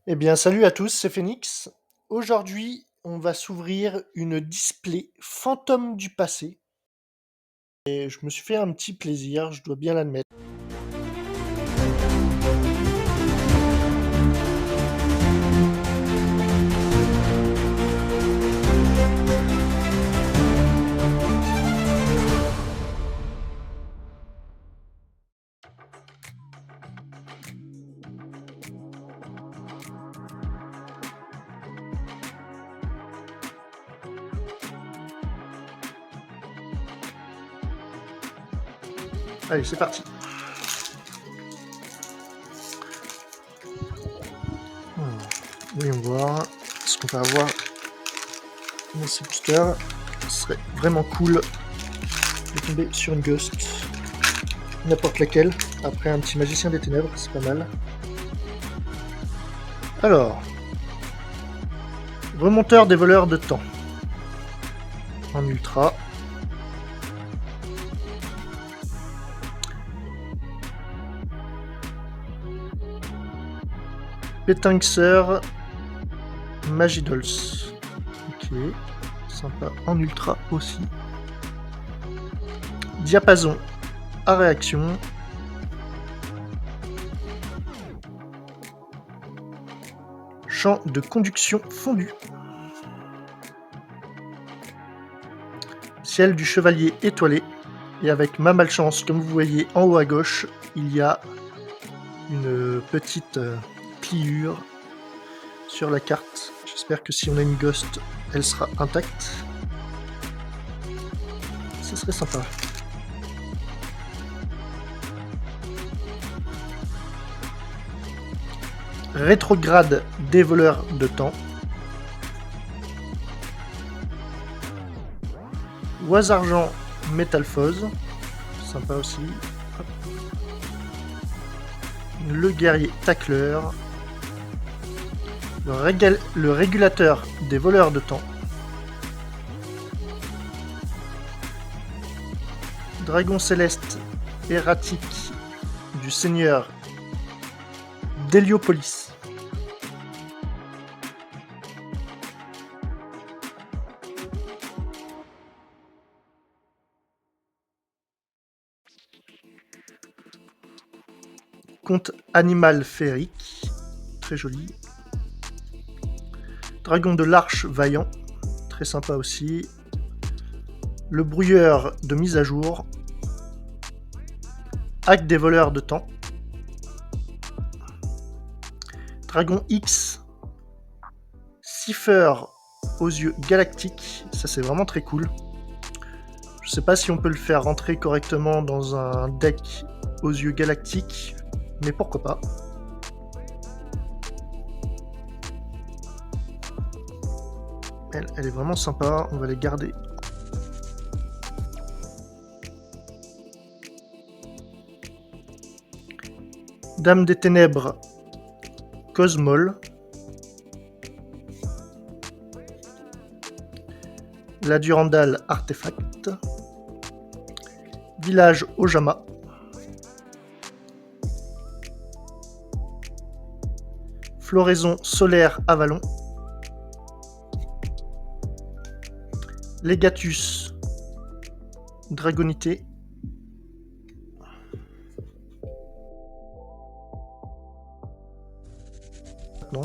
Eh bien, salut à tous, c'est Phoenix. Aujourd'hui, on va s'ouvrir une display fantôme du passé. Et je me suis fait un petit plaisir, je dois bien l'admettre. Allez, c'est parti. Voyons voir ce qu'on va avoir dans ces boosters. Ce serait vraiment cool de tomber sur une Ghost. N'importe laquelle. Après un petit magicien des ténèbres, c'est pas mal. Alors, remonteur des voleurs de temps. En ultra. Pétinxeur Magidols. Ok, sympa. En ultra aussi. Diapason à réaction. Champ de conduction fondu. Ciel du chevalier étoilé. Et avec ma malchance, comme vous voyez en haut à gauche, il y a une petite pliure sur la carte. J'espère que si on a une ghost, elle sera intacte. Ce serait sympa. Rétrograde des voleurs de temps. Oise argent métalphose. Sympa aussi. Hop. Le guerrier tacleur. Le régulateur des voleurs de temps. Dragon céleste erratique du seigneur d'Héliopolis. Conte animal féerique, très joli. Dragon de l'Arche vaillant, très sympa aussi. Le brouilleur de mise à jour. Hack des voleurs de temps. Dragon X. Cipher aux yeux galactiques, ça c'est vraiment très cool. Je sais pas si on peut le faire rentrer correctement dans un deck aux yeux galactiques, mais pourquoi pas. Elle est vraiment sympa, on va les garder. Dame des Ténèbres, Cosmol. La Durandal Artefact. Village Ojama. Floraison solaire Avalon. Legatus Dragonité. Non.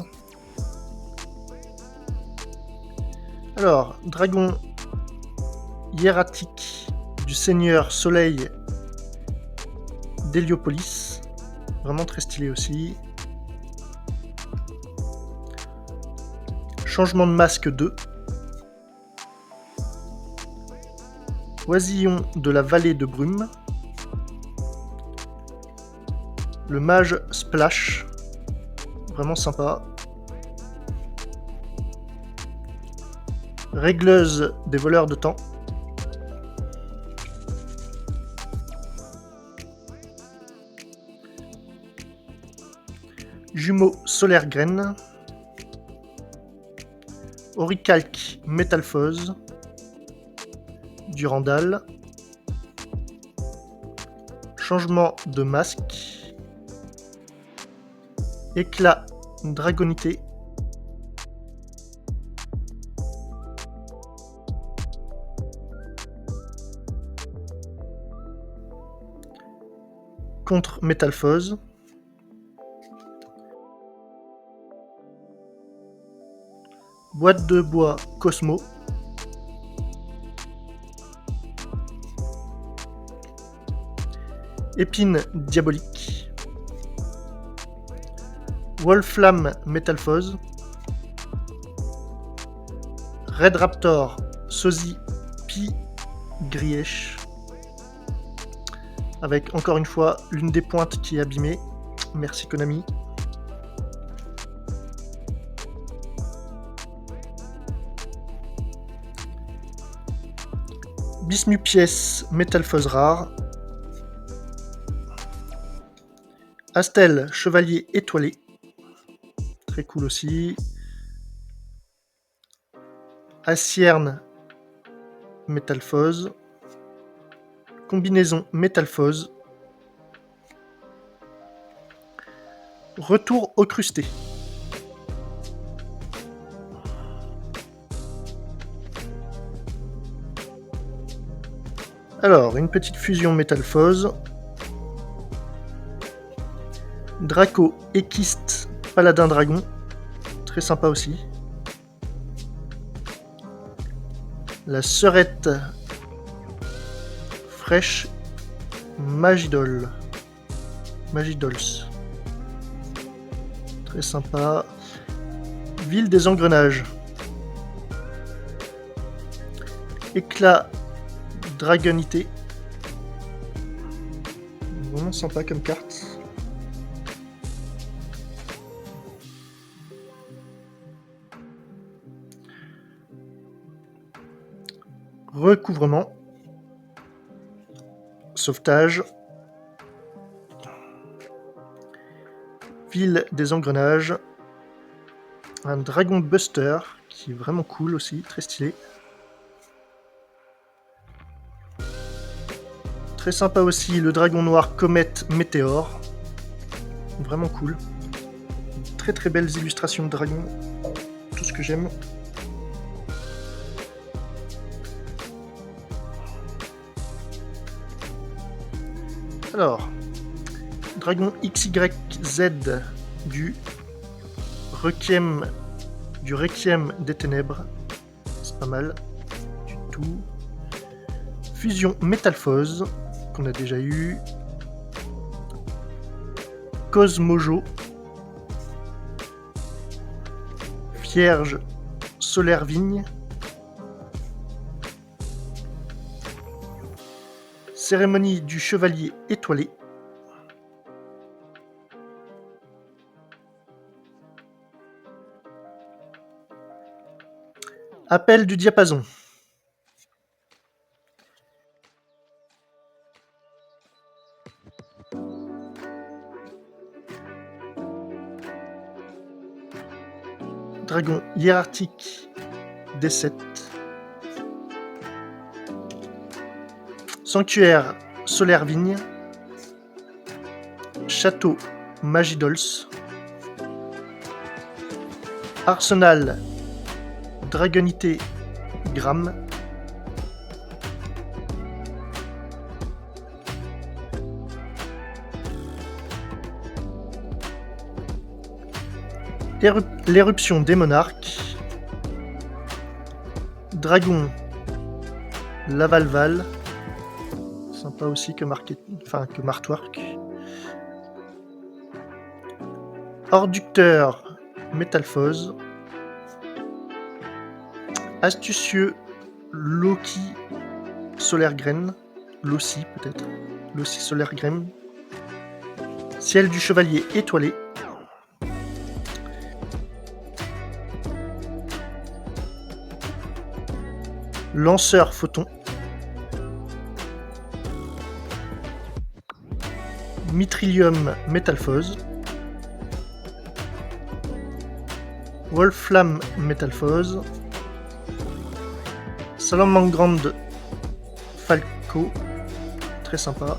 Alors, dragon hiératique du seigneur soleil d'Héliopolis. Vraiment très stylé aussi. Changement de masque 2. Oisillon de la vallée de brume. Le mage Splash. Vraiment sympa. Régleuse des voleurs de temps. Jumeau solaire graine. Orichalque métalphose. Durandal. Changement de masque. Éclat Dragonité. Contre Métalphose. Boîte de bois Cosmo. Épine diabolique. Wolflam Métalphose. Red Raptor Sosie Pi Grièche. Avec encore une fois l'une des pointes qui est abîmée. Merci Konami. Bismupiès Métalphose rare. Astel Chevalier étoilé. Très cool aussi. Acierne Métalphose. Combinaison Métalphose. Retour au crusté. Alors, une petite fusion Métalphose. Draco Équiste Paladin Dragon. Très sympa aussi. La Serette Fraîche Magidols. Très sympa. Ville des Engrenages. Éclat Dragonité. Vraiment sympa comme carte. Recouvrement. Sauvetage. Ville des Engrenages. Un Dragon Buster qui est vraiment cool aussi, très stylé. Très sympa aussi le Dragon Noir Comète Météore. Vraiment cool. Très très belles illustrations de dragons. Tout ce que j'aime. Alors, Dragon XYZ du Requiem des Ténèbres. C'est pas mal du tout. Fusion Métalphose, qu'on a déjà eu. Cosmojo. Vierge Solaire Vigne. Cérémonie du Chevalier étoilé. Appel du diapason. Dragon hiérarchique D7. Sanctuaire Solaire Vigne. Château Magidols. Arsenal Dragonité Gramme. L'éruption des monarques. Dragon Lavalval. Sympa aussi que Martwork. Orducteur Métalphose. Astucieux Loki Solaire Graine. Loci peut-être. Loci Solaire Graine. Ciel du Chevalier étoilé. Lanceur Photon. Mitrillium Métalphose. Wolflam Métalphose. Salamandre Falco. Très sympa.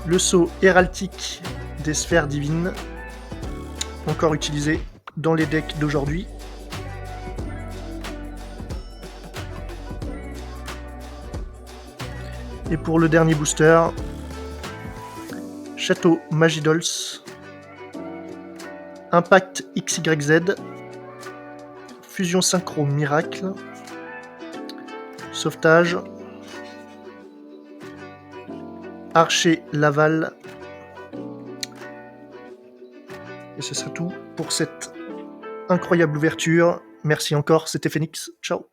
Le sceau héraldique des sphères divines. encore utilisé dans les decks d'aujourd'hui. Et pour le dernier booster, Château Magidols, Impact XYZ, Fusion Synchro Miracle, Sauvetage, Archer Laval. Et ce sera tout pour cette incroyable ouverture. Merci encore, c'était Phoenix. Ciao.